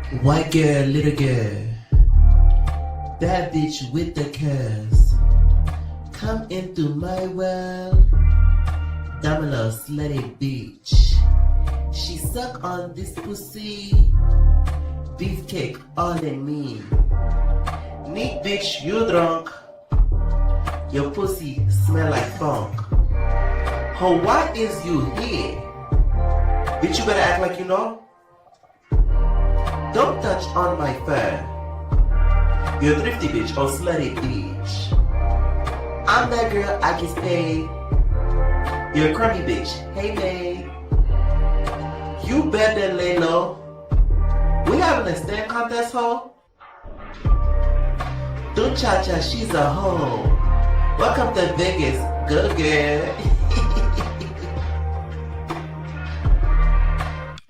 White girl, little girl, bad bitch with the curves. Come into my world, Domino slutty bitch. She suck on this pussy, beefcake all in me. Neat bitch, you drunk. Your pussy smell like funk. Ho, why is you here? Bitch, you better act like you know. Don't touch on my fur. You're a thrifty bitch or slutty bitch. I'm that girl, I get paid. You're a crummy bitch, hey babe. You better lay low. We having a stand contest, ho? Don't cha-cha, she's a hoe. Welcome to Vegas, go girl.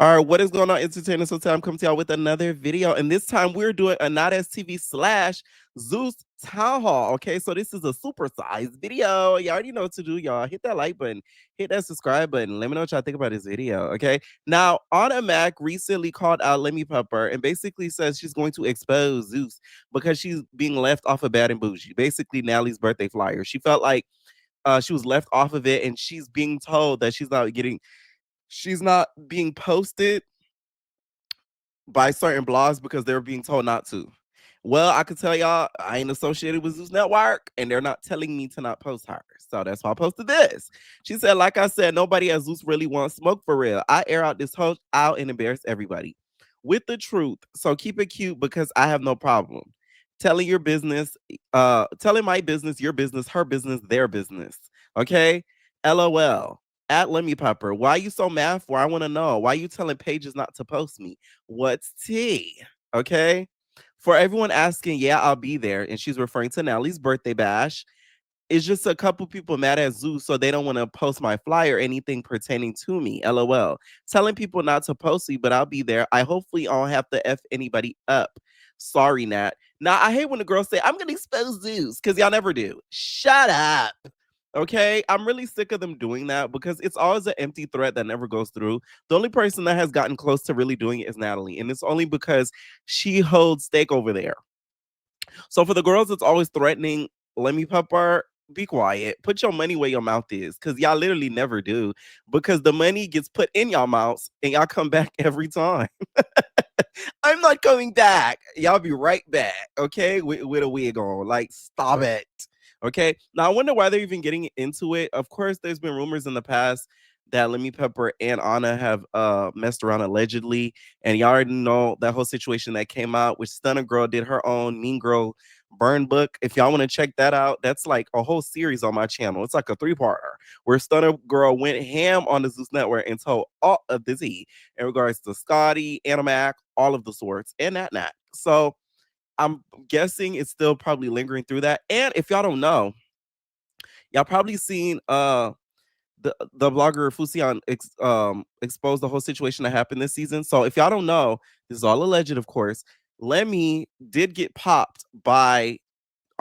All right, what is going on, entertainers? So I'm coming to y'all with another video, and this time we're doing a Not As TV / Zeus Town Hall. Okay, so this is a supersized video. You already know what to do, y'all. Hit that like button, hit that subscribe button. Let me know what y'all think about this video. Okay, now Ahna Mac recently called out Lemmy Pepper and basically says she's going to expose Zeus because she's being left off of Bad and Bougie, basically Nallie's birthday flyer. She felt like she was left off of it, and she's being told that she's not being posted by certain blogs because they're being told not to. Well, I could tell y'all I ain't associated with Zeus Network, and they're not telling me to not post her. So that's why I posted this. She said, like I said, nobody at Zeus really wants smoke for real. I air out this whole out and embarrass everybody with the truth. So keep it cute because I have no problem telling your business, telling my business, your business, her business, their business. Okay? LOL. At Lemmy Pepper, why you so mad for? I want to know. Why you telling pages not to post me? What's tea? Okay? For everyone asking, yeah, I'll be there. And she's referring to Nallie's birthday bash. It's just a couple people mad at Zeus, so they don't want to post my flyer or anything pertaining to me. LOL. Telling people not to post me, but I'll be there. I hopefully I don't have to F anybody up. Sorry, Nat. Now, I hate when the girls say, I'm going to expose Zeus, because y'all never do. Shut up. Okay, I'm really sick of them doing that because it's always an empty threat that never goes through. The only person that has gotten close to really doing it is Natalie, and it's only because she holds stake over there. So for the girls that's always threatening Lemmy Pepper, be quiet. Put your money where your mouth is, because y'all literally never do. Because the money gets put in y'all mouths and y'all come back every time. I'm not coming back. Y'all be right back, okay? With a wig on. Like, stop it. Okay. Now I wonder why they're even getting into it. Of course, there's been rumors in the past that Lemmy Pepper and Ahna have messed around allegedly. And y'all already know that whole situation that came out, which Stunner Girl did her own Mean Girl burn book. If y'all want to check that out, that's like a whole series on my channel. It's like a 3-parter where Stunner Girl went ham on the Zeus Network and told all of the tea in regards to Scotty, Ahna Mac, all of the sorts, and Nat. So I'm guessing it's still probably lingering through that. And if y'all don't know, y'all probably seen the blogger Fusian expose the whole situation that happened this season. So if y'all don't know, this is all alleged, of course. Lemmy did get popped by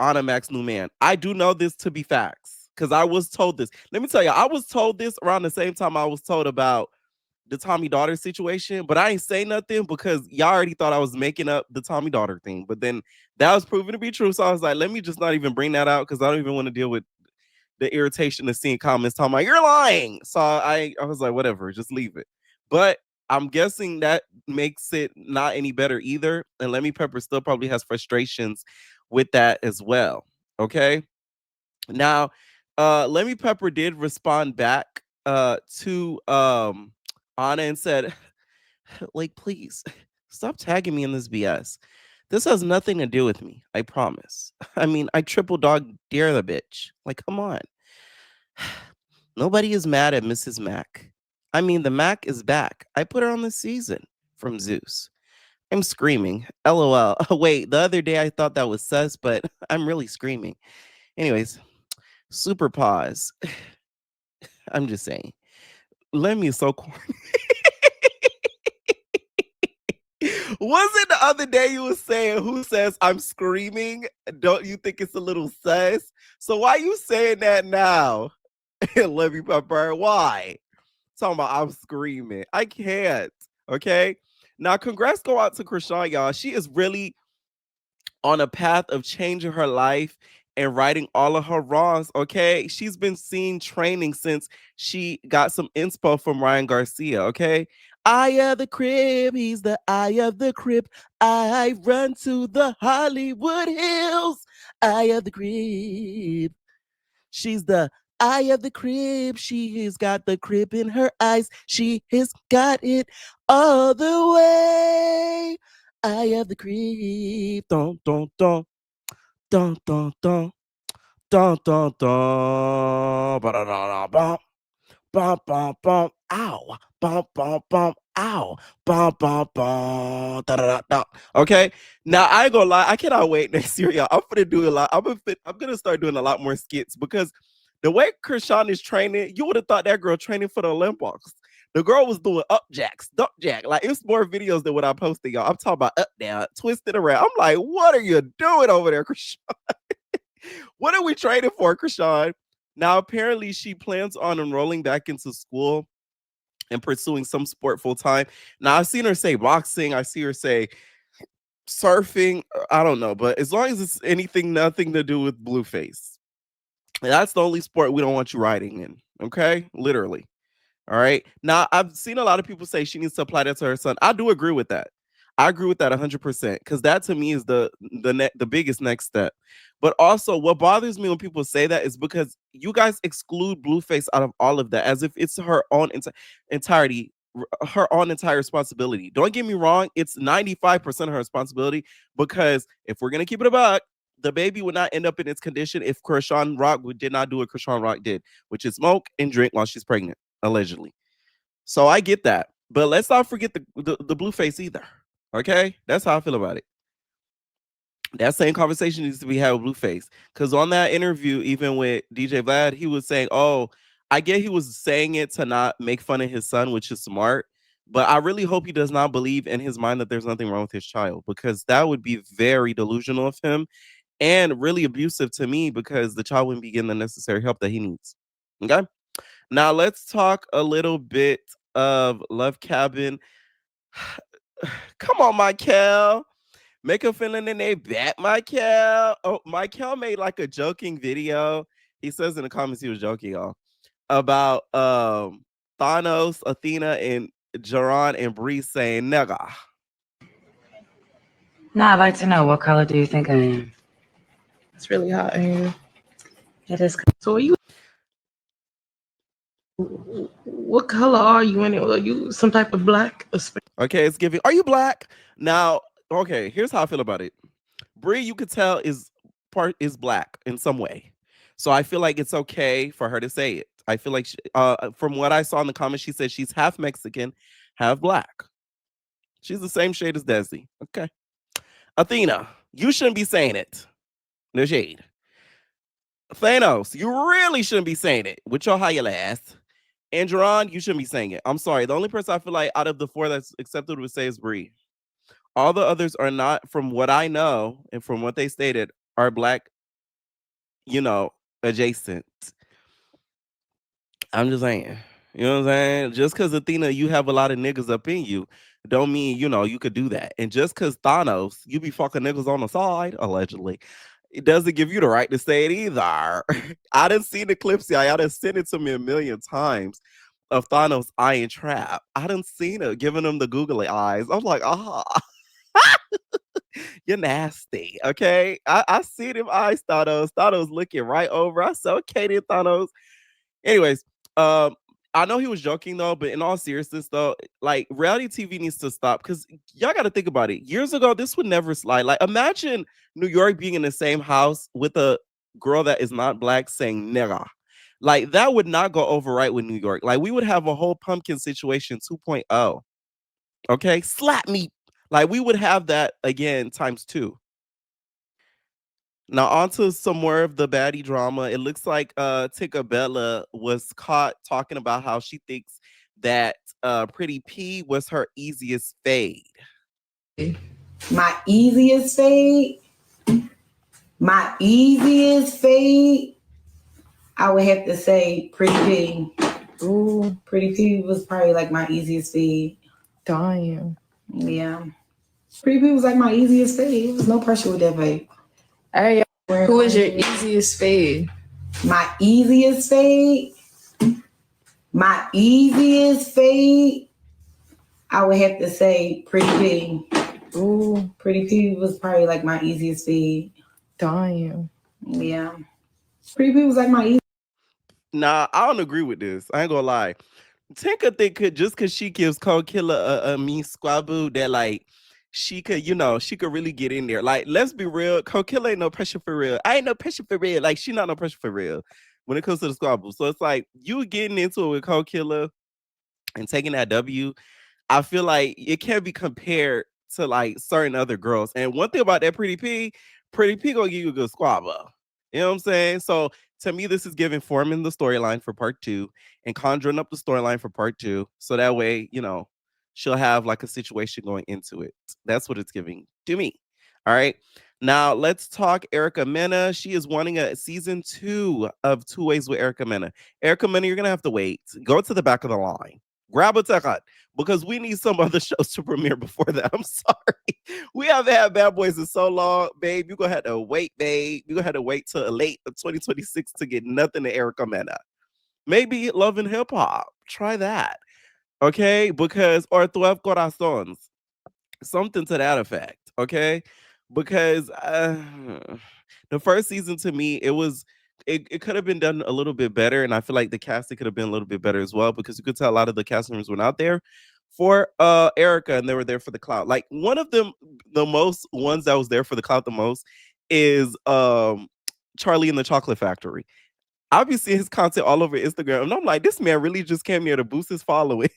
Ahna Mac's new man. I do know this to be facts because I was told this. Let me tell you, I was told this around the same time I was told about the Tommy daughter situation, but I ain't say nothing because y'all already thought I was making up the Tommy daughter thing. But then that was proven to be true. So I was like, let me just not even bring that out because I don't even want to deal with the irritation of seeing comments talking about you're lying. So I was like, whatever, just leave it. But I'm guessing that makes it not any better either. And Lemmy Pepper still probably has frustrations with that as well. Okay. Now, Lemmy Pepper did respond back to Ahna and said, like, please stop tagging me in this BS. This has nothing to do with me. I promise. I mean, I triple dog dare the bitch. Like, come on. Nobody is mad at Mrs. Mac. I mean, the Mac is back. I put her on this season from Zeus. I'm screaming. LOL. Oh, wait, the other day I thought that was sus, but I'm really screaming. Anyways, super pause. I'm just saying. Lemmy is so corny. Was it the other day you was saying, who says I'm screaming? Don't you think it's a little sus? So why you saying that now? Lemmy Pepper, why? Talking about I'm screaming. I can't. Okay. Now, congrats go out to Chrisean, y'all. She is really on a path of changing her life and righting all of her wrongs. Okay, she's been seeing training since she got some inspo from Ryan Garcia. Okay, eye of the crib, he's the eye of the crib. I run to the Hollywood Hills. Eye of the crib. She's the eye of the crib. She has got the crib in her eyes. She has got it all the way. Eye of the crib. Dun, dun, dun. Dun, dun, dun. Dun, dun, dun. Ba-da-da-da-bum. Bum, bum, bum. Ow. Bum, bum, bum. Ow. Bum, bum, bum. Da-da-da-da. Okay. Now, I ain't gonna lie. I cannot wait next year, y'all. I'm gonna do a lot. I'm gonna start doing a lot more skits because the way Chrisean is training, you would have thought that girl training for the Olympics. The girl was doing up jacks, duck jack. Like, it's more videos than what I posted, y'all. I'm talking about up down, twisted around. I'm like, what are you doing over there, Chrisean? What are we training for, Chrisean? Now, apparently, she plans on enrolling back into school and pursuing some sport full time. Now, I've seen her say boxing. I see her say surfing. I don't know, but as long as it's anything, nothing to do with Blueface, that's the only sport we don't want you riding in. Okay, literally. All right. Now, I've seen a lot of people say she needs to apply that to her son. I do agree with that. I agree with that 100% because that to me is the biggest next step. But also, what bothers me when people say that is because you guys exclude Blueface out of all of that as if it's her own entirety, her own entire responsibility. Don't get me wrong; it's 95% of her responsibility because if we're gonna keep it a buck, the baby would not end up in its condition if Chrisean Rock did not do what Chrisean Rock did, which is smoke and drink while she's pregnant, allegedly. So I get that. But let's not forget the Blueface either. Okay? That's how I feel about it. That same conversation needs to be had with Blueface. Because on that interview, even with DJ Vlad, he was saying, oh, I get he was saying it to not make fun of his son, which is smart. But I really hope he does not believe in his mind that there's nothing wrong with his child, because that would be very delusional of him and really abusive to me because the child wouldn't be getting the necessary help that he needs. Okay? Now let's talk a little bit of Love Cabin. Come on, Michael. Make a feeling in they back, Michael. Oh, Michael made like a joking video. He says in the comments he was joking, y'all, about Thanos, Athena, and Jaron and Bree saying nigga. Now I'd like to know, what color do you think I am? It's really hot in here. It is. So are you? What color are you in it? Are you some type of black? Okay, it's giving. Are you black? Now, okay, here's how I feel about it. Bree, you could tell is black in some way. So I feel like it's okay for her to say it. I feel like from what I saw in the comments, she said she's half Mexican, half black. She's the same shade as Desi. Okay. Athena, you shouldn't be saying it. No shade. Thanos, you really shouldn't be saying it with your higher ass. And Jerron, you shouldn't be saying it. I'm sorry. The only person I feel like out of the four that's acceptable to say is Bree. All the others are not, from what I know and from what they stated, are black, adjacent. I'm just saying. You know what I'm saying? Just because Athena, you have a lot of niggas up in you, don't mean, you could do that. And just because Thanos, you be fucking niggas on the side, allegedly, it doesn't give you the right to say it either. I didn't see the clips, y'all. Y'all done sent it to me a million times of Thanos eyeing Trap. I done seen it, giving him the googly eyes. I'm like, you're nasty. Okay. I see them eyes, Thanos. Thanos looking right over. I said, okay, then, Thanos. Anyways, I know he was joking though, but in all seriousness though, like reality TV needs to stop because y'all got to think about it. Years ago, this would never slide. Like, imagine New York being in the same house with a girl that is not black saying nigga. Like, that would not go over right with New York. Like, we would have a whole pumpkin situation 2.0. Okay, slap me. Like, we would have that again times 2. Now, on to some more of the Baddie drama. It looks like Tinka Bella was caught talking about how she thinks that Pretty P was her easiest fade. My easiest fade? My easiest fade? I would have to say Pretty P. Ooh, Pretty P was probably like my easiest fade. dying. Yeah. Pretty P was like my easiest fade. There was no pressure with that fade. Hey, who is your easiest fade? My easiest fade? My easiest fade? I would have to say Pretty P. Ooh, Pretty P was probably like my easiest fade. damn. Yeah. Pretty P was like my easiest. Nah, I don't agree with this. I ain't gonna lie. Tinka think just because she gives Cold Killer a mean squabble that like she could, she could really get in there. Like, let's be real, Cold Killer ain't no pressure for real. I ain't no pressure for real. Like, she not no pressure for real when it comes to the squabble. So it's like you getting into it with Cold Killer and taking that W. I feel like it can't be compared to like certain other girls. And one thing about that Pretty P gonna give you a good squabble. You know what I'm saying? So to me, this is giving forming the storyline for part 2 and conjuring up the storyline for part 2. So that way, she'll have like a situation going into it. That's what it's giving to me. All right. Now let's talk Erica Mena. She is wanting a season 2 of Two Ways with Erica Mena. Erica Mena, you're gonna have to wait. Go to the back of the line. Grab a ticket because we need some other shows to premiere before that. I'm sorry. We haven't had Bad Boys in so long, babe. You're going to have to wait, babe. You're going to have to wait till late 2026 to get nothing to Erica Mena. Maybe Love and Hip Hop. Try that. Okay? Because, or 12 Corazones. Something to that effect. Okay? Because the first season to me, it could have been done a little bit better, and I feel like the casting could have been a little bit better as well, because you could tell a lot of the cast members were not there for Erica, and they were there for the clout. Like, one of them, the most ones that was there for the clout the most is Charlie in the Chocolate Factory. I've been seeing his content all over Instagram, and I'm like, this man really just came here to boost his following.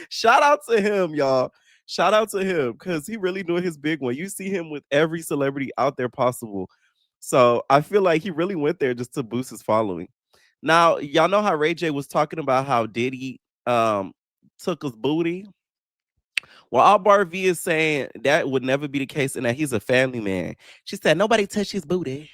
Shout out to him, y'all. Shout out to him, because he really doing his big one. You see him with every celebrity out there possible. So I feel like he really went there just to boost his following. Now, y'all know how Ray J was talking about how Diddy took his booty. Well, Akbar V is saying that would never be the case and that he's a family man. She said, nobody touched his booty.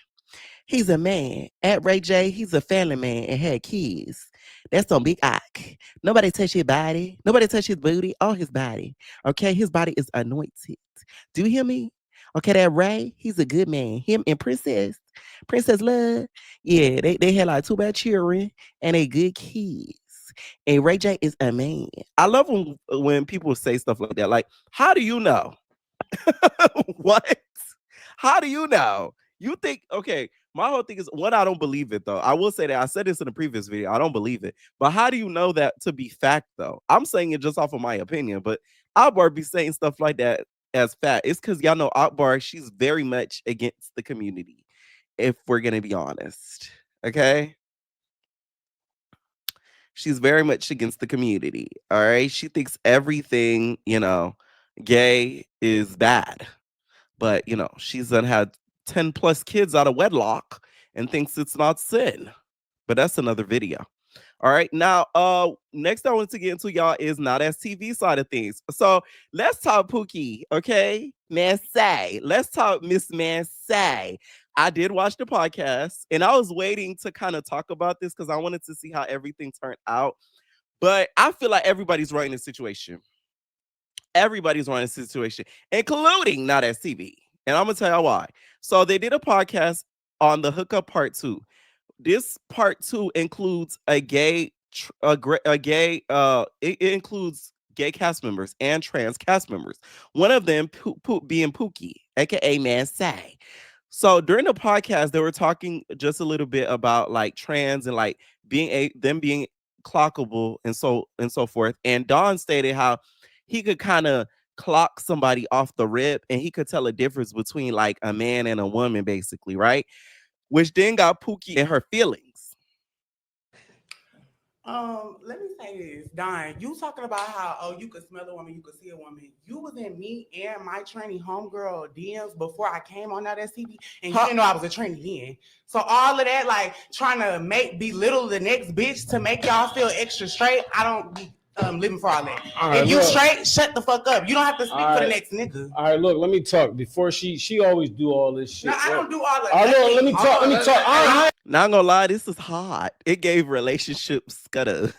He's a man. At Ray J, he's a family man and had kids. That's on Big Ike. Nobody touch his body. Nobody touch his booty or his body. Okay, his body is anointed. Do you hear me? Okay, that Ray, he's a good man. Him and Princess Love, yeah, they had like 2 bad children and they good kids. And Ray J is a man. I love when people say stuff like that. Like, how do you know? What? How do you know? You think, okay, my whole thing is, one, I don't believe it though. I will say that I said this in a previous video. I don't believe it. But how do you know that to be fact though? I'm saying it just off of my opinion, but Akbar be saying stuff like that as fact. It's because y'all know Akbar, she's very much against the community, if we're gonna be honest. Okay. She's very much against the community. All right. She thinks everything, gay is bad. But, she's done had 10 plus kids out of wedlock and thinks it's not sin. But that's another video. All right. Now, next I want to get into, y'all, is Not As TV side of things. So let's talk Pookie, okay? Mansay. Let's talk Miss Mansay. I did watch the podcast and I was waiting to kind of talk about this because I wanted to see how everything turned out. But I feel like everybody's running the situation. Everybody's running the situation, including Not As TV. And I'm going to tell y'all why. So they did a podcast on the Hookup Part 2. This part 2 includes it includes gay cast members and trans cast members. One of them being Pookie, aka Mansay. So during the podcast, they were talking just a little bit about like trans and like them being clockable and so forth. And Don stated how he could kind of clock somebody off the rip and he could tell a difference between like a man and a woman, basically, right? Which then got Pookie in her feelings. Let me say this, Don. You talking about how you could smell a woman, you could see a woman. You was in me and my trainee homegirl DMs before I came on that STV, and you didn't know I was a trainee then. So all of that, like trying to belittle the next bitch to make y'all feel extra straight, I don't be living for all that. Right, if you straight, shut the fuck up. You don't have to speak for the next nigga. All right, look, let me talk. Before she always do all this shit. No, I don't do all of that. All right, look, let me talk. All right. Not gonna lie, this is hot. It gave relationship scudder.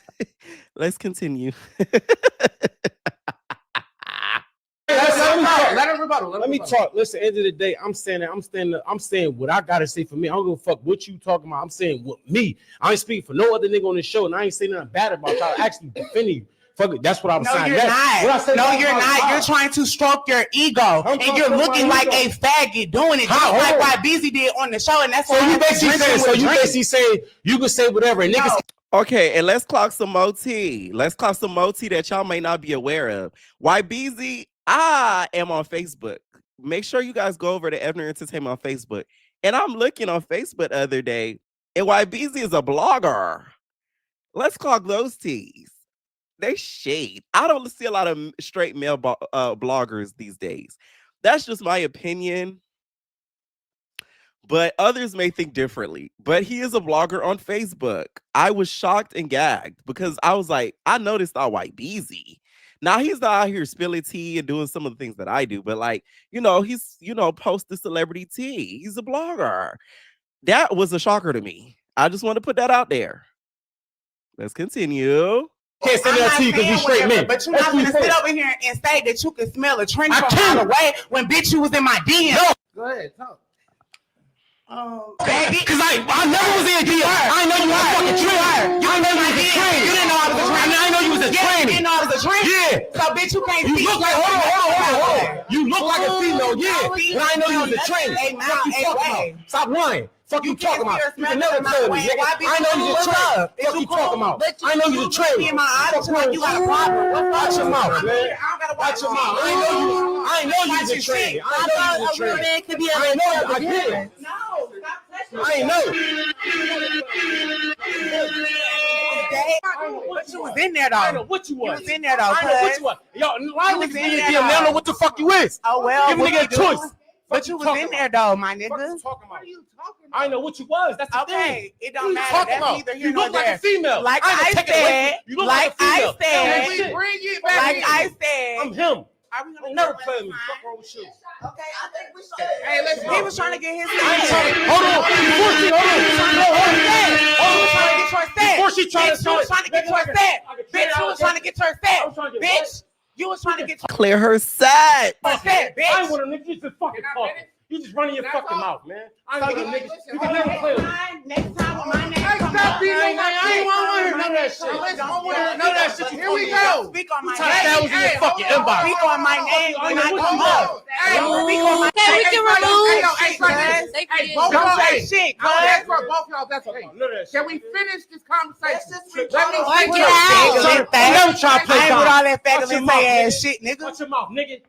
Let's continue. rebuttal. Let me talk. Listen, end of the day, I'm saying what I gotta say for me. I don't give a fuck what you talking about. I'm saying what me. I ain't speaking for no other nigga on the show, and I ain't saying nothing bad about y'all. Actually defending you. Fuck it. That's what I'm saying. No, you're not. No, you're not. You're trying to stroke your ego, and you're looking like a faggot doing it, just like why Busy did on the show, and that's why you basically saying you can say whatever, and niggas. Okay, and let's clock some more tea. Let's clock some more tea that y'all may not be aware of. YBZ, I am on Facebook. Make sure you guys go over to Evner Entertainment on Facebook. And I'm looking on Facebook the other day, and YBZ is a blogger. Let's clock those teas. They shade. I don't see a lot of straight male bloggers these days. That's just my opinion. But others may think differently. But he is a blogger on Facebook. I was shocked and gagged because I was like, I noticed all YBZ. Now he's not out here spilling tea and doing some of the things that I do, but like, he's, post the celebrity tea. He's a blogger. That was a shocker to me. I just want to put that out there. Let's continue. Can't say that to you because we straight men. But you're not gonna sit over here and say that you can smell a trench from a mile away when bitch you was in my DM. No. Go ahead, talk. Baby, because I never was in a DM. I know you was a fucking trainer. You didn't know you was a trainer. You didn't know I was a trainer. I know you was a trainer. You didn't know I was a trainer. Yeah. So bitch, you can't. You look like hold on. You look like a female. Yeah. And I know you was a trainer. Fuck you talking about? Stop lying. Fuck you talking about? You can never tell me. I know you a trainer. Fuck you talking about? I know you a trainer. Fuck you got a problem. Watch your mouth, man. Watch your mouth. I know you was a trainer. I know you was a trainer. I know. I did. I ain't know. But you was in there though. I know what you was. You was in there though. I know what you was. Yo, why niggas in your DM? They don't know what the fuck you is. Oh well. Give a nigga a choice. But you was in there though, my nigga. What are you talking about? I know what you was. That's the thing. It don't matter. That's neither here nor there. You look like a female. Like I said. Like I said. I'm him. Are we gonna never play me? Fuck wrong with you. Okay, I think we should. Hey, listen. He was trying to get his. Hold on. Before she trying to get your set. Bitch, you was trying to get your set. Bitch, you was trying to get clear her set. Bitch. I ain't want to niggas. You just fucking talk. You just running your fucking mouth, man. I ain't want to niggas. You can never play with me. Next time with my name. I ain't want to hear none of that shit. Don't want to hear none of that shit. Here we go. Speak on my name. That was in your fucking inbox. Speak on my name when I come up. Speak on my name. We can remove. Don't say shit, cuz. That's for both y'all. That's okay. Can we finish this conversation? Let me Work get it out. Never try to play I ain't with all that faggot ass shit, nigga. Watch your mouth, nigga.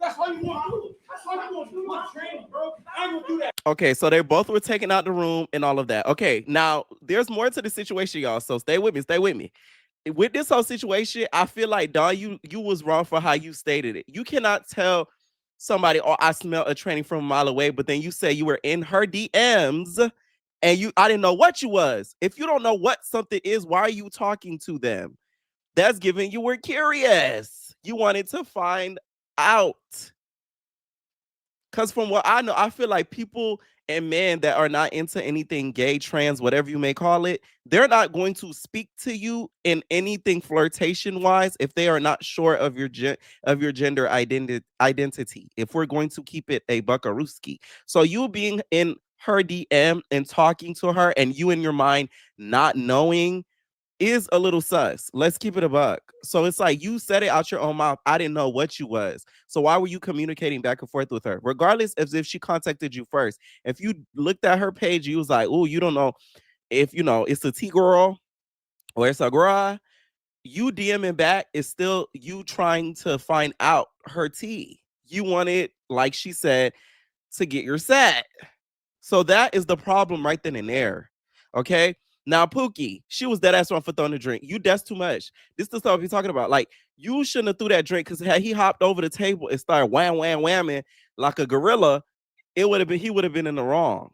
That's all you want to do. That's all you want to do. You want training, bro. I ain't gonna do that. Okay, so they both were taken out the room and all of that. Okay, now there's more to the situation, y'all. So stay with me. With this whole situation, I feel like Don, you was wrong for how you stated it. You cannot tell somebody, "Oh, I smell a tranny from a mile away," but then you say you were in her DMs and I didn't know what you was. If you don't know what something is, why are you talking to them? That's giving you were curious. You wanted to find out. Because from what I know, I feel like people and men that are not into anything gay, trans, whatever you may call it, they're not going to speak to you in anything flirtation wise if they are not sure of your gender identity. If we're going to keep it a buckarooski. So you being in her DM and talking to her and you in your mind not knowing is a little sus. Let's keep it a buck. So it's like you said it out your own mouth. I didn't know what you was. So why were you communicating back and forth with her? Regardless of if she contacted you first. If you looked at her page, you was like, oh, you don't know if it's a T girl or it's a girl. You DMing back is still you trying to find out her tea. You wanted, like she said, to get your set. So that is the problem right then and there. Okay. Now, Pookie, she was dead ass wrong for throwing the drink. That's too much. This is the stuff we're talking about. Like, you shouldn't have threw that drink because had he hopped over the table and started whamming like a gorilla, he would have been in the wrong.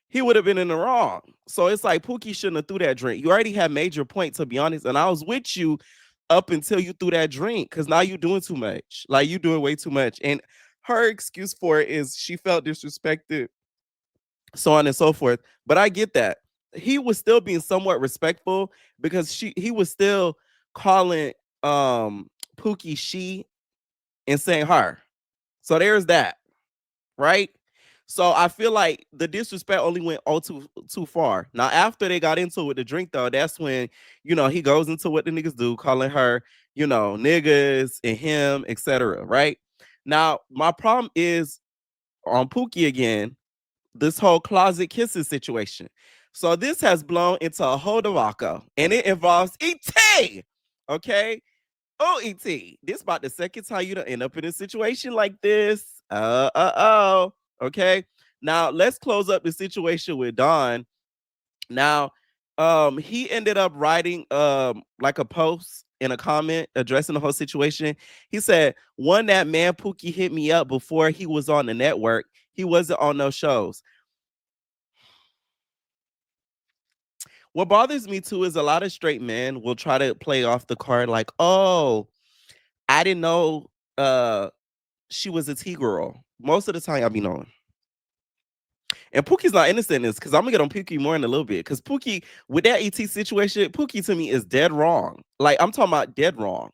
He would have been in the wrong. So it's like Pookie shouldn't have threw that drink. You already had made your point, to be honest. And I was with you up until you threw that drink because now you're doing too much. Like, you're doing way too much. And her excuse for it is she felt disrespected, so on and so forth. But I get that. He was still being somewhat respectful because he was still calling Pookie she and saying her. So there's that, right? So I feel like the disrespect only went too far. Now after they got into it with the drink though, that's when he goes into what the niggas do, calling her niggas and him, etc. Right? Now my problem is on Pookie again, this whole closet kissing situation. So this has blown into a whole debacle, and it involves ET. Okay. Oh, ET. This about the second time you don't end up in a situation like this. Okay. Now let's close up the situation with Don. Now, he ended up writing like a post in a comment addressing the whole situation. He said, "One, that man Pookie hit me up before he was on the network. He wasn't on no shows." What bothers me too is a lot of straight men will try to play off the card like, "Oh, I didn't know she was a T girl." Most of the time, I'll be knowing. And Pookie's not innocent in this because I'm gonna get on Pookie more in a little bit. Because Pookie, with that ET situation, Pookie to me is dead wrong. Like I'm talking about dead wrong.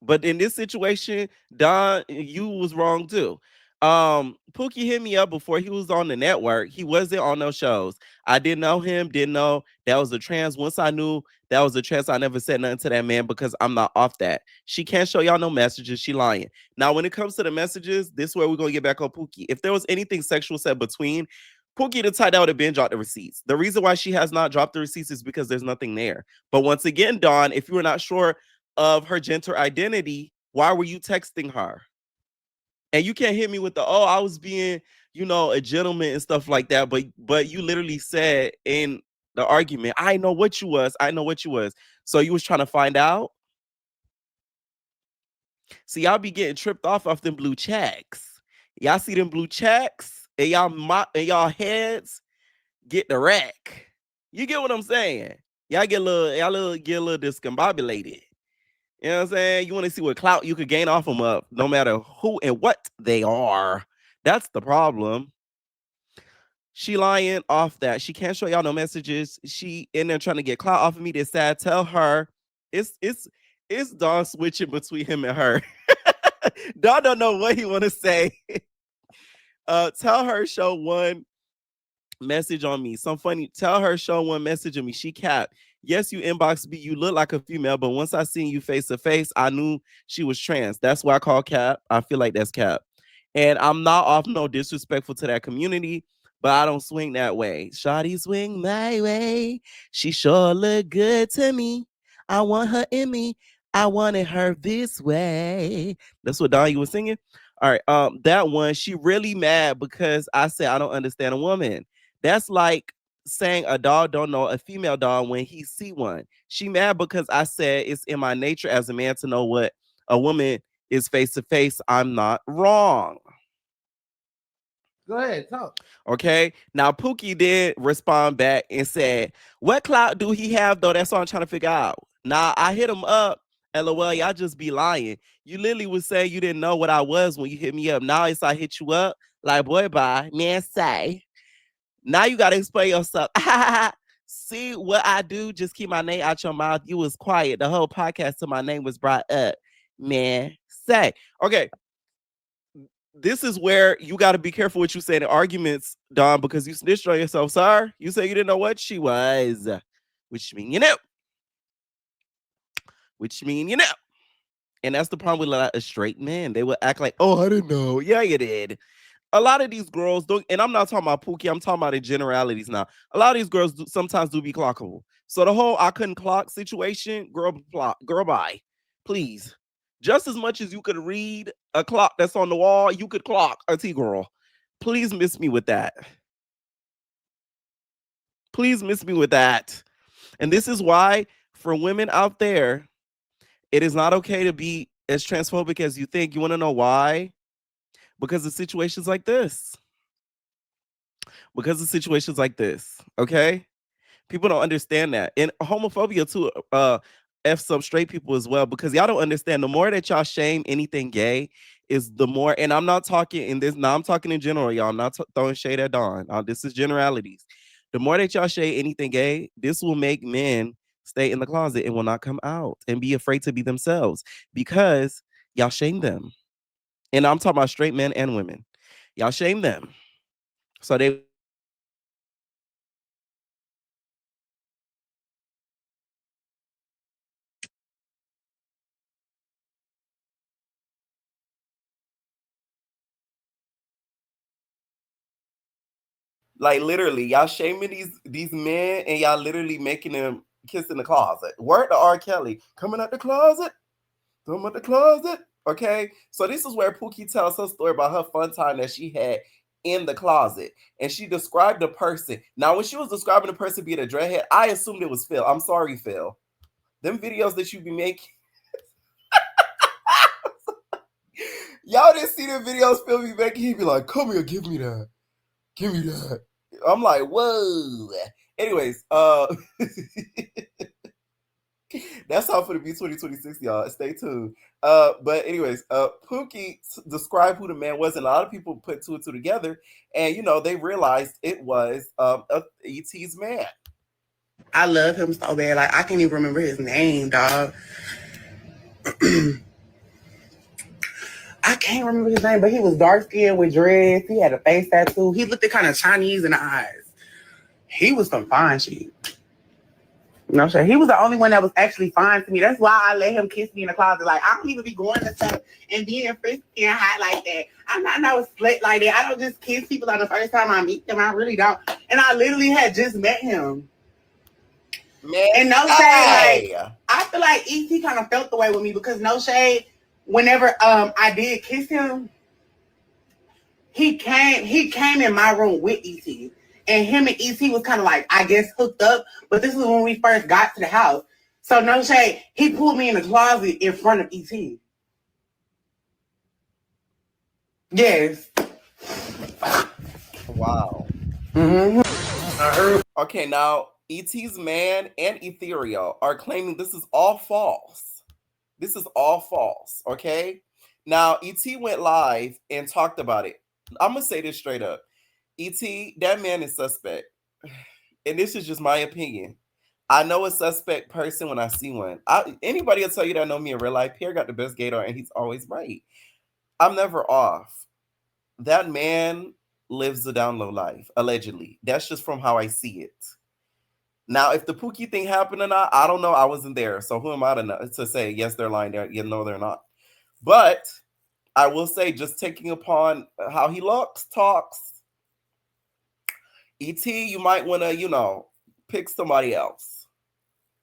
But in this situation, Don, you was wrong too. Pookie hit me up before he was on the network. He wasn't on those shows. I didn't know him, didn't know that was a trans. Once I knew that was a trans, I never said nothing to that man because I'm not off that. She can't show y'all no messages. She lying. Now, when it comes to the messages, this is where we're gonna get back on Pookie. If there was anything sexual said between Pookie, the tight that would have been dropped the receipts. The reason why she has not dropped the receipts is because there's nothing there. But once again, Dawn, if you were not sure of her gender identity, why were you texting her? And you can't hit me with the, "Oh, I was being, a gentleman" and stuff like that. But you literally said in the argument, "I know what you was. I know what you was." So you was trying to find out. See, y'all be getting tripped off them blue checks. Y'all see them blue checks and y'all heads get the wreck. You get what I'm saying? Y'all get a little discombobulated. You know what I'm saying? You want to see what clout you could gain off them up, no matter who and what they are. That's the problem. She lying off that. She can't show y'all no messages. She in there trying to get clout off of me. This sad. Tell her it's Don switching between him and her. Don don't know what he want to say. Tell her show one message on me. Some funny. Tell her show one message on me. She capped. "Yes, you inboxed me. You look like a female, but once I seen you face to face, I knew she was trans. That's why I call cap. I feel like that's cap. And I'm not off no disrespectful to that community, but I don't swing that way. Shawty swing my way. She sure look good to me. I want her in me. I wanted her this way." That's what Don you was singing. All right. That one, she really mad because I said I don't understand a woman. That's like saying a dog don't know a female dog when he see one. She mad because I said it's in my nature as a man to know what a woman is face to face. I'm not wrong. Go ahead, talk. Okay. Now Pookie did respond back and said, "What clout do he have though?" That's what I'm trying to figure out. Now I hit him up. LOL, y'all just be lying. You literally was saying you didn't know what I was when you hit me up. Now it's I hit you up. Like, boy, bye. Man, say. Now you gotta explain yourself. See what I do? Just keep my name out your mouth. You was quiet the whole podcast till my name was brought up. Man, say. Okay. This is where you got to be careful what you say in arguments, Don, because you snitched on yourself, sir. You say you didn't know what she was, which mean you know. Which mean you know. And that's the problem with a lot of straight men. They will act like, "Oh, I didn't know." Yeah, you did. A lot of these girls don't, and I'm not talking about Pookie, I'm talking about the generalities now. A lot of these girls sometimes do be clockable. So the whole "I couldn't clock" situation, girl, bye. Please. Just as much as you could read a clock that's on the wall, you could clock a T-girl. Please miss me with that. Please miss me with that. And this is why, for women out there, it is not okay to be as transphobic as you think. You want to know why? Because of situations like this. Because of situations like this, okay? People don't understand that. And homophobia too, F some straight people as well, because y'all don't understand. The more that y'all shame anything gay is the more, and I'm not talking in this, now I'm talking in general, y'all. I'm not throwing shade at Dawn. This is generalities. The more that y'all shade anything gay, this will make men stay in the closet and will not come out and be afraid to be themselves because y'all shame them. And I'm talking about straight men and women. Y'all shame them. So they like literally y'all shaming these men and y'all literally making them kiss in the closet. Word to R. Kelly, coming out the closet. Come out the closet. Okay. So this is where Pookie tells her story about her fun time that she had in the closet. And she described a person. Now, when she was describing the person being a dreadhead, I assumed it was Phil. I'm sorry, Phil. Them videos that you be making. Y'all didn't see the videos Phil be making. He'd be like, come here, give me that. Give me that. I'm like, whoa. Anyways, that's all for the B 2026, y'all. Stay tuned. But anyways, Pookie described who the man was, and a lot of people put two and two together, and they realized it was ET's man. I love him so bad. Like, I can't even remember his name, dog. I can't remember his name, but he was dark skinned with dreads. He had a face tattoo. He looked kind of Chinese in the eyes. He was some fine shit. No shit. He was the only one that was actually fine to me. That's why I let him kiss me in the closet. Like, I don't even be going to stuff and being frisky and hot like that. I'm not no slut like that. I don't just kiss people on the first time I meet them. I really don't. And I literally had just met him. Man, and no shade, like, I feel like ET kind of felt the way with me because no shade, whenever I did kiss him, he came in my room with ET. And him and ET was kind of like, I guess, hooked up. But this was when we first got to the house. So no shade, he pulled me in the closet in front of ET. Yes. Wow. Mm-hmm. Okay, now ET's man and Ethereal are claiming this is all false. This is all false, okay? Now, ET went live and talked about it. I'm going to say this straight up. ET, that man is suspect. And this is just my opinion. I know a suspect person when I see one. Anybody will tell you that know me in real life. Pierre got the best gator and he's always right. I'm never off. That man lives a down low life, allegedly. That's just from how I see it. Now, if the Pookie thing happened or not, I don't know. I wasn't there. So who am I to say, yes, they're lying there. No, they're not. But I will say, just taking upon how he looks, talks, ET, you might want to, pick somebody else.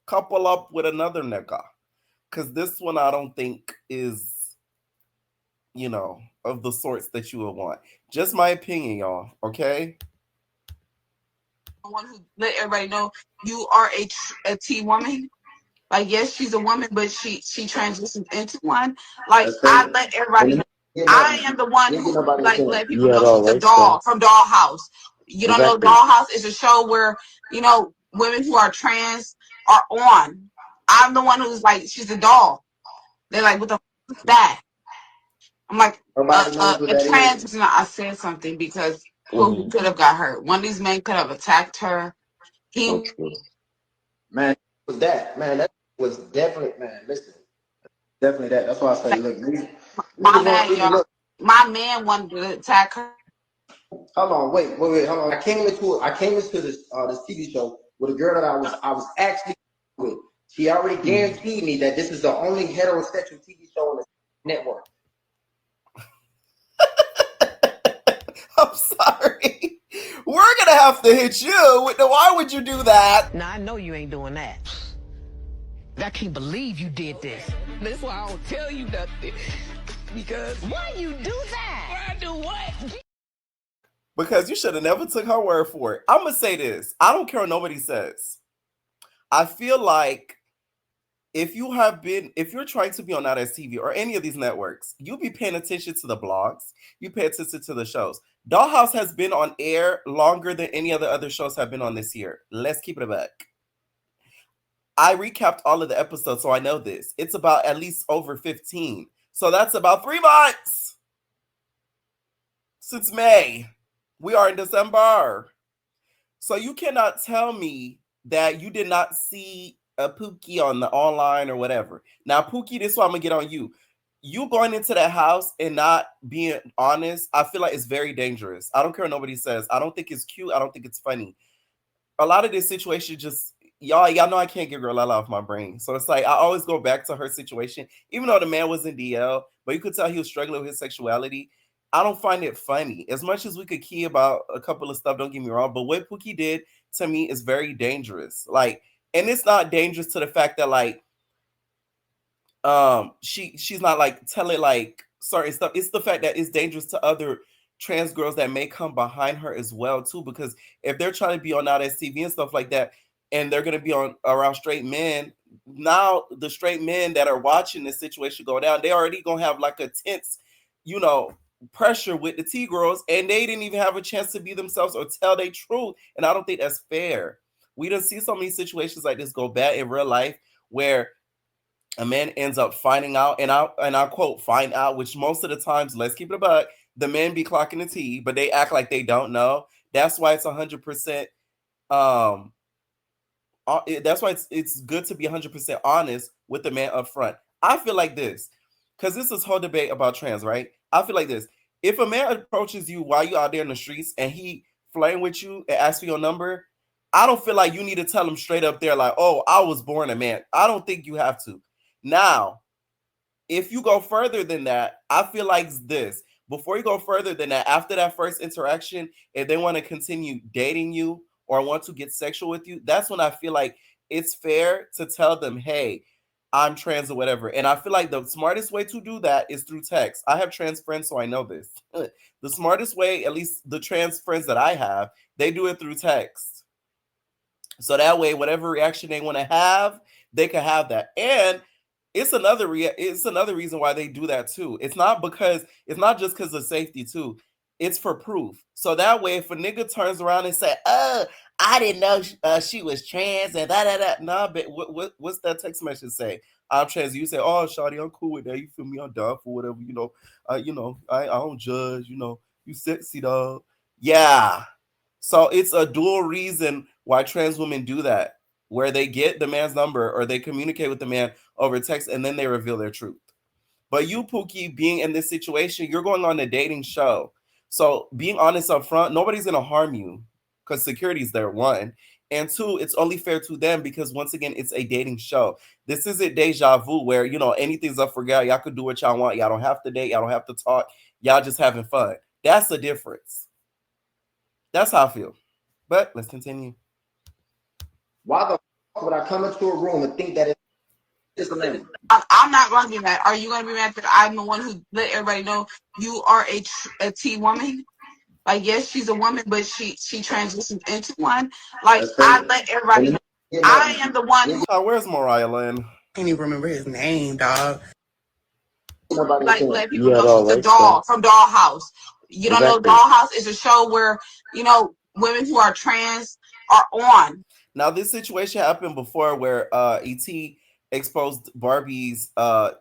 Couple up with another nigga. Because this one I don't think is, of the sorts that you would want. Just my opinion, y'all. Okay? One who let everybody know you are a T woman. Like, yes, she's a woman, but she transitions into one. Like, I let everybody know I am the one who like let people know she's a doll from Dollhouse. You don't know Dollhouse is a show where women who are trans are on. I'm the one who's like, she's a doll. They're like, what the f is that? I'm like, a trans. I said something because who could have got hurt? One of these men could have attacked her. Man, was that man? That was definitely man. Listen, definitely that. That's why I say, look, my man wanted to attack her. Hold on, wait, hold on. I came into this TV show with a girl that I was actually with. She already guaranteed me that this is the only heterosexual TV show on the network. I'm sorry. We're gonna have to hit you. Why would you do that? Now I know you ain't doing that. I can't believe you did this. That's why I don't tell you nothing. Because why you do that? Why I do what? Because you should have never took her word for it. I'm gonna say this. I don't care what nobody says. I feel like if you're trying to be on Ahna TV or any of these networks, you'll be paying attention to the blogs. You pay attention to the shows. Dollhouse has been on air longer than any of the other shows have been on this year. Let's keep it a buck. I recapped all of the episodes, so I know this. It's about at least over 15. So that's about 3 months since May. We are in December. So you cannot tell me that you did not see a Pookie on the online or whatever. Now, Pookie, this is why I'm gonna get on you. You going into that house and not being honest, I feel like it's very dangerous. I don't care what nobody says. I don't think it's cute. I don't think it's funny. A lot of this situation just y'all know I can't get girl out of my brain. So it's like I always go back to her situation, even though the man was in DL, but you could tell he was struggling with his sexuality. I don't find it funny. As much as we could key about a couple of stuff, don't get me wrong, but what Pookie did to me is very dangerous. Like, and it's not dangerous to the fact that like she's not like telling like certain stuff. It's the fact that it's dangerous to other trans girls that may come behind her as well too, because if they're trying to be on Now That's TV and stuff like that, and they're going to be on around straight men, now the straight men that are watching this situation go down, they already gonna have like a tense, pressure with the T girls, and they didn't even have a chance to be themselves or tell their truth. And I don't think that's fair. We done see so many situations like this go bad in real life where a man ends up finding out, and I quote, find out, which most of the times, let's keep it a buck, the men be clocking the T, but they act like they don't know. That's why it's 100%. That's why it's good to be 100% honest with the man up front. I feel like this, because this is whole debate about trans, right? I feel like this. If a man approaches you while you out there in the streets and he flirting with you and asks for your number, I don't feel like you need to tell him straight up there like, oh, I was born a man. I don't think you have to. Now, if you go further than that, I feel like this. Before you go further than that, after that first interaction, if they want to continue dating you or want to get sexual with you, that's when I feel like it's fair to tell them, hey, I'm trans or whatever. And I feel like the smartest way to do that is through text. I have trans friends, so I know this. The smartest way, at least the trans friends that I have, they do it through text. So that way, whatever reaction they want to have, they can have that. And it's another reason why they do that too. It's not just because of safety too. It's for proof. So that way, if a nigga turns around and say, "Oh, I didn't know she was trans," and that, nah, but what's that text message say? I'm trans. You say, "Oh, shawty, I'm cool with that. You feel me? I'm down for whatever. I don't judge. You sexy dog." Yeah. So it's a dual reason why trans women do that, where they get the man's number or they communicate with the man over text and then they reveal their truth. But you, Pookie, being in this situation, you're going on a dating show. So being honest up front, nobody's going to harm you because security's there, one. And two, it's only fair to them because, once again, it's a dating show. This isn't deja vu where, anything's up for y'all. Y'all could do what y'all want. Y'all don't have to date. Y'all don't have to talk. Y'all just having fun. That's the difference. That's how I feel. But let's continue. Why the fuck would I come into a room and think that it's just a man? I'm not going to be mad. Are you going to be mad that I'm the one who let everybody know you are a T woman? Like, yes, she's a woman, but she transitioned into one. Like, I let everybody know. I am the one who... Where's Mariah Lynn? Can't even remember his name, dog. Like, let people know she's a doll from Dollhouse. You don't know Dollhouse is a show where, women who are trans are on. Now, this situation happened before where E.T. exposed Barbie's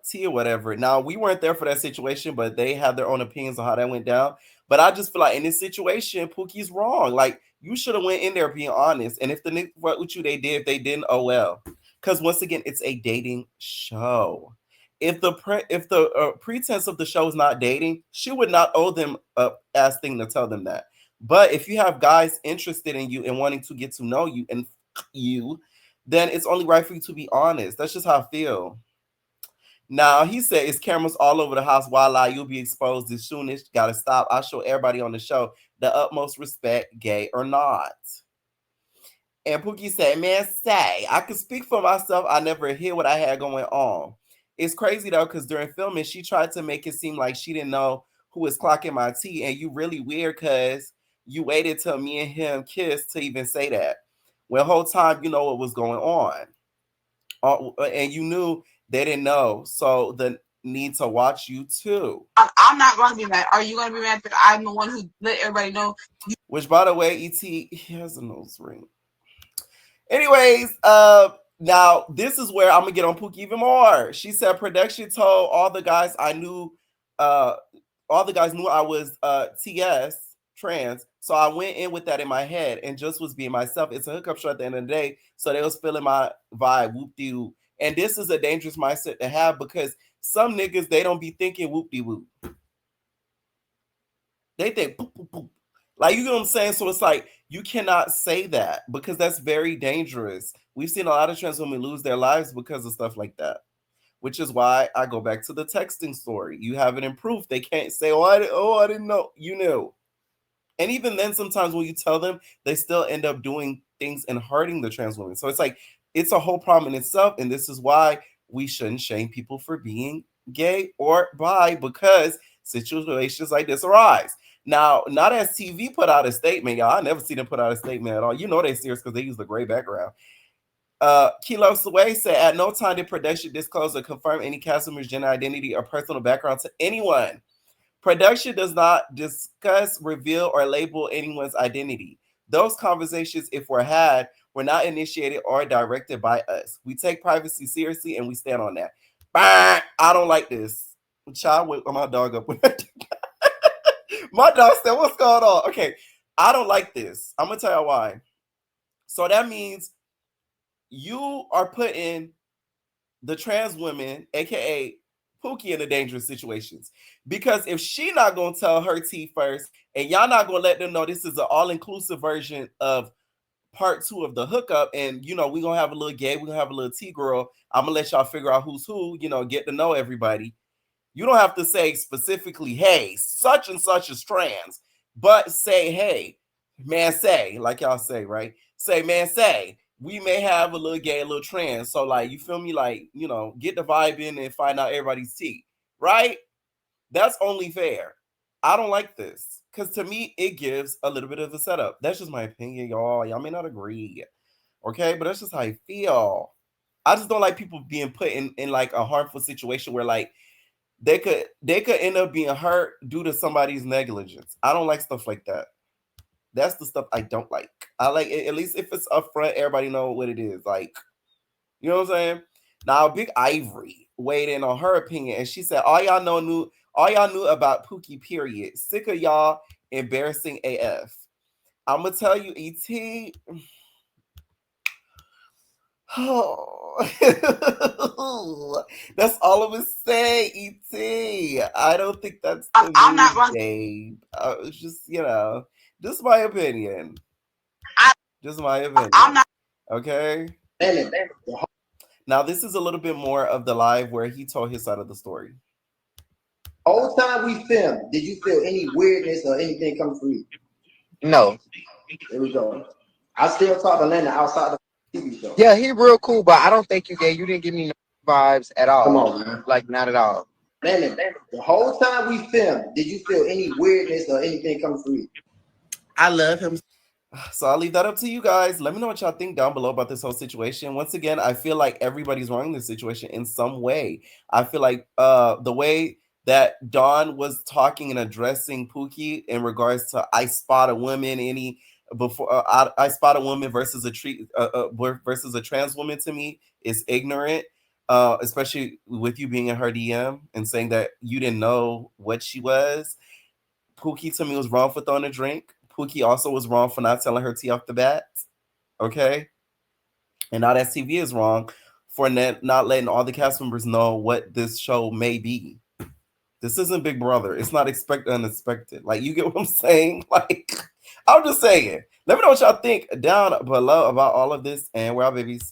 tea or whatever. Now, we weren't there for that situation, but they have their own opinions on how that went down. But I just feel like in this situation, Pookie's wrong. Like, you should have went in there being honest. And if the niggas what with you, they did. If they didn't, oh well. Because once again, it's a dating show. If the pretense of the show is not dating, she would not owe them a ass thing to tell them that. But if you have guys interested in you and wanting to get to know you and then it's only right for you to be honest. That's just how I feel. Now, he said, it's cameras all over the house. Voila, you'll be exposed as soon as. Gotta stop. I'll show everybody on the show the utmost respect, gay or not. And Pookie said, man, say, I can speak for myself. I never hear what I had going on. It's crazy, though, because during filming, she tried to make it seem like she didn't know who was clocking my tea. And you really weird because you waited till me and him kissed to even say that. Well, the whole time, you know what was going on. And you knew they didn't know. So the need to watch you, too. I'm not going to be mad. Are you going to be mad that I'm the one who let everybody know? Which, by the way, E.T., he has a nose ring. Anyways, now this is where I'm gonna get on Pookie even more. She said production told all the guys I knew, all the guys knew I was TS, trans. So I went in with that in my head and just was being myself. It's a hookup show at the end of the day. So they was feeling my vibe, whoop-de-whoop. And this is a dangerous mindset to have because some niggas, they don't be thinking whoop-de-whoop. They think boop, boop, boop. Like, you know what I'm saying? So it's like, you cannot say that because that's very dangerous. We've seen a lot of trans women lose their lives because of stuff like that, which is why I go back to the texting story. You have it in proof. They can't say, I didn't know. You knew. And even then, sometimes when you tell them, they still end up doing things and hurting the trans women. So it's like, it's a whole problem in itself. And this is why we shouldn't shame people for being gay or bi, because situations like this arise. Now, Not As TV put out a statement, y'all. I never see them put out a statement at all. You know they're serious because they use the gray background. Kilo Sway said, at no time did production disclose or confirm any cast member's gender identity or personal background to anyone. Production does not discuss, reveal, or label anyone's identity. Those conversations, if were had, were not initiated or directed by us. We take privacy seriously and we stand on that. Bah! I don't like this. Child, wake my dog up. My dog said, what's going on? Okay, I don't like this. I'm going to tell you why. So that means you are putting the trans women, aka Pookie, in a dangerous situations. Because if she not gonna tell her tea first, and y'all not gonna let them know this is an all-inclusive version of part 2 of the hookup, and you know, we're gonna have a little gay, we're gonna have a little tea girl. I'm gonna let y'all figure out who's who, you know, get to know everybody. You don't have to say specifically, hey, such and such is trans, but say, hey, man, say, like y'all say, right? Say, man, say, we may have a little gay, a little trans. So, like, you feel me? Like, you know, get the vibe in and find out everybody's tea, right? That's only fair. I don't like this because to me, it gives a little bit of a setup. That's just my opinion, y'all. Y'all may not agree, okay? But that's just how I feel. I just don't like people being put in like a harmful situation where like they could end up being hurt due to somebody's negligence. I don't like stuff like that. That's the stuff I don't like. I like it, at least if it's upfront, everybody know what it is. Like, you know what I'm saying? Now, Big Ivory weighed in on her opinion, and she said, all y'all knew about Pookie, period. Sick of y'all embarrassing AF. I'm gonna tell you, ET. Oh. That's all I'm gonna say, ET. I don't think that's the I'm not move, gonna. babe. It's just, you know, just my opinion. Just my opinion. I'm not. Okay. Now, this is a little bit more of the live where he told his side of the story. Whole time we filmed, did you feel any weirdness or anything coming from me? No. There we go. I still talk to Lena outside the TV show. Yeah, he real cool, but I don't think you gay. You didn't give me no vibes at all. Come on, man. Like, not at all. Lena, the whole time we filmed, did you feel any weirdness or anything coming from me? I love him. So I'll leave that up to you guys. Let me know what y'all think down below about this whole situation. Once again, I feel like everybody's wrong in this situation in some way. I feel like the way that Don was talking and addressing Pookie in regards to I spot a woman I spot a woman versus a trans woman to me is ignorant. Especially with you being in her DM and saying that you didn't know what she was. Pookie to me was wrong for throwing a drink. Pookie also was wrong for not telling her tea off the bat. Okay. And Not As TV is wrong for not letting all the cast members know what this show may be. This isn't Big Brother. It's not expected unexpected. Like, you get what I'm saying? Like, I'm just saying. Let me know what y'all think down below about all of this. And we're out, babies.